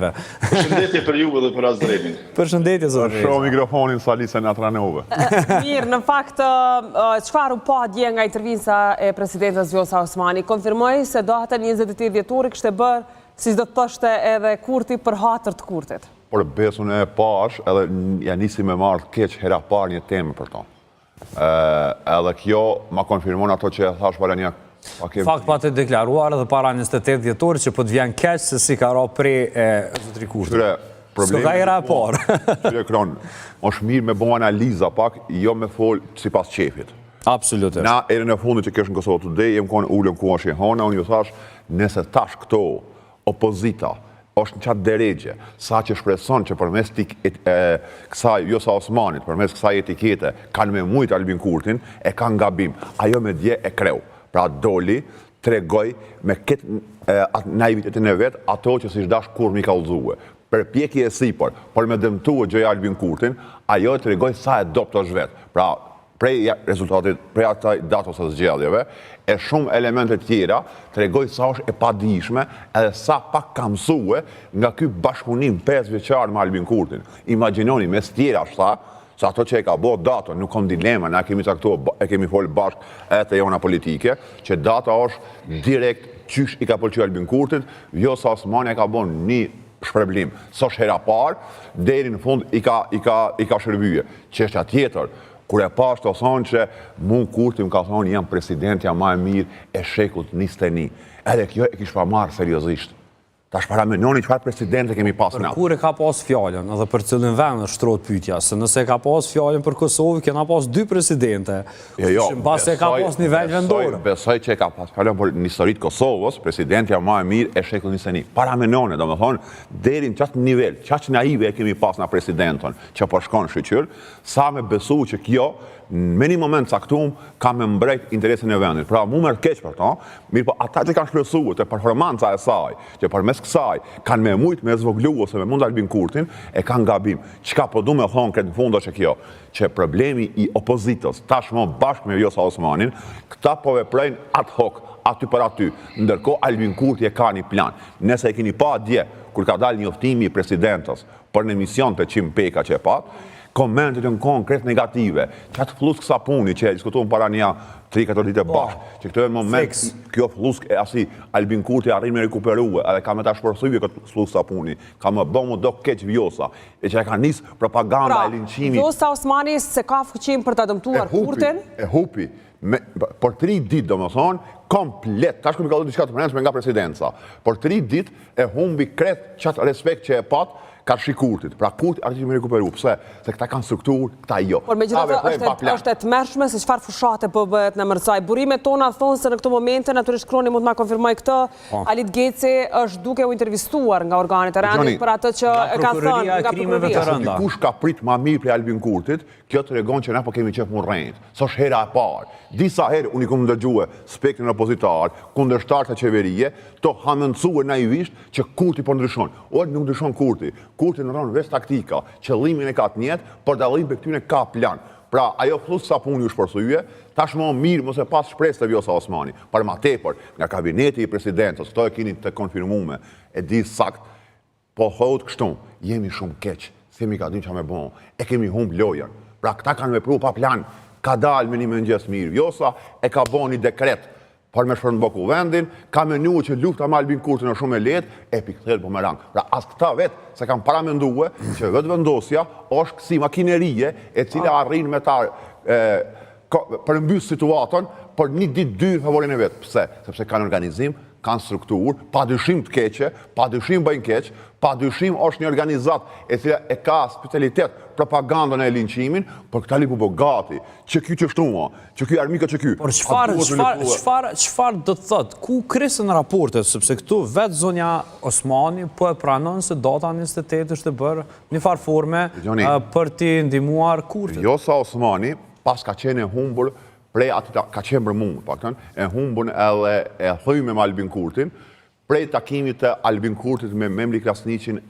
Osmanive. Përshëndetje për juve dhe për Azremin. Përshëndetje, zonë. Shoh mikrofonin Salise në Atranove. Mirë, në fakt, çfarë u pa dje nga intervista e presidentës Vjosa Osmani? Konfirmoi se datën 28 dhjetori kishte bërë, si do të thoshte edhe Kurti, për hatër të Kurtit. Por besun e pash, edhe ja nisi me marrë keq hera parë një temë për to. Edhe kjo ma konfirmon ato që e thash para një Fakt pa të deklaruar edhe para 28 dhjetori që po të vjen keq se si ka ra prej zotri Kurti. S'ka ka era e parë. Qyre Kron, është mirë me bo analiza pak, jo me folë si pas qefit. Absolutisht. Na erën e fundit që kesh në Kosovë Today, jem konë ullën ku është i hona, unë ju thash, nëse tash këto opozita është në qatë deregje, sa që shpreson që përmes kësaj Vjosa Osmanit, përmes kësaj etikete, kanë me mujtë Albin Kurtin, e kanë gabim. Ajo me dje e kreu. Pra doli, tregoj me këtë naivitetin e vetë, ato që si shdash kur mi ka ullzue. Për pjeki e sipër, por me dëmtu e gjëja Albin Kurtin, ajo e tregoj sa e dopt është vetë. Pra, prej rezultatit, prej ataj datos e zgjedhjeve, e shumë elementet tjera, tregoj sa është e padijshme, edhe sa pak ka mësue nga ky bashkëpunim 5 vjeçar me Albin Kurtin. Imagjinoni, mes tjera shta, sa ato që e ka bo dato, nuk kom dilema, na kemi caktuar, e kemi folë bashkë e të jona politike, që data është direkt qysh i ka pëlqyer Albin Kurtit, Vjosa Osmani e ka bo një shpërblim. S'është hera parë, deri në fund i ka shërbyje. Çështja tjetër, kur e pash të thonë që mu Kurti më ka thonë jam presidentja ma e mirë e shekullt 21. Edhe kjo e kish pa marrë seriozisht. Tash para menoni çfarë presidente kemi pas na. Për kur e ka pas fjallën, edhe për cilin vend është shtrohet pyetja, se nëse ka pas fjallën për Kosovë, kena pas 2 presidente. Jo, pas e ka pas nivel vendor. Besoj që e ka pas fjallën për një historitë Kosovës, presidentja ma e mirë e shekullit 21. Para menoni, domethënë, deri në qatë nivel, qatë naive e kemi pas na presidentën që po shkon shqyr, sa me besu që kjo me një moment caktum ka me mbrejt interesin e vendit. Pra mu merr keq për to, mirë po ata që kanë shpresuar të performanca e saj, që përmes kësaj kanë me mujt me zvoglu ose me mund Albin Kurtin, e kanë gabim. Çka po du me thonë këtë në fund është kjo, që problemi i opozitës tashmë bashkë me Vjosa Osmanin, këta po veprejnë ad hoc, aty për aty, ndërkohë Albin Kurti e ka një plan. Nëse e keni pa dje, kur ka dalë njoftimi i presidentës për në emision të Qim Peka që e pat, komentet në konkret negative, qatë flusk sapuni që e diskutuam para një 3-4 ditë bashkë, që këtë e në moment, kjo flusk e asi Albin Kurti arrin me rekuperue, edhe ka me ta shpërthyer këtë flusk sapuni, ka me bëmu do keq Vjosa, e që e ka nisë propaganda e linqimi. Vjosa Osmani se ka fuqim për ta dëmtuar Kurtin? E hupi, për 3 ditë do më thonë, komplet, tash këmi ka dhëtë diçka të përneshme nga presidenca, për 3 ditë e humbi kret qatë respekt që e pat, ka shi Kurtit. Pra Kurti arti që me rekuperu. Pse? Se këta kanë strukturë, këta jo. Por me gjithë është e të mërshme se çfarë fushate po bëhet në mërcaj. Burimet tona thonë se në këto momente, naturisht Kroni mund ma konfirmoj këtë, Alit Geci është duke u intervistuar nga organet e rendit për atë që e ka thënë nga prokuroria. Dikush ka prit ma mirë për Albin Kurtit, kjo të regon që na po kemi qef mu rrejnit. So është hera e parë. Disa herë unë i kumë ndërgjue spektrin opozitar, kundërshtar të qeverie, to hamëndësue naivisht që Kurti po ndryshon. O nuk ndryshon Kurti. Kurti në rronë veç taktika, qëllimin e ka të njetë, për dallim për këtyne ka plan. Pra, ajo flusë sapuni u shpërthye, tashmë mirë mëse pas shpresë të Vjosa Osmani. Për ma tepër, nga kabineti i presidentës, këto e kini të konfirmume, e di sakt, po thot kështu, jemi shumë keq, themi ka dim që me bon, e kemi humb lojën. Pra, këta kanë vepru pa plan, ka dalë me një mëngjes mirë. Vjosa e ka bon një dekret, për me shpërnboku vendin, ka menyu që lufta me Albin Kurtin është shumë e lehtë, e pikthel po me rang. Pra as këta vetë se kanë paramendue që vetë vendosja është kësi makinerie e cila arrin me ta përmbys situatën për një ditë dy favorin e vetë. Pse? Sepse kanë organizim, kanë strukturë, pa dyshim të keqe, pa dyshim bëjnë keq, pa dyshim është një organizat e cila e ka specialitet propagandën e linqimin, për këta lipu po gati, që ky që shtuma, që ky armika që ky. Por çfarë do të thotë, ku krisën raportet, sepse këtu vetë zonja Osmani po e pranon se data 28 është e bërë një farë forme për t'i ndihmuar Kurtin. Vjosa Osmani, pas ka qenë e humbur, prej atë ka qenë për mund, paktën, e humbun edhe e thëjme me Albin Kurtin, prej takimit të Albin Kurtit me Memri Krasniqin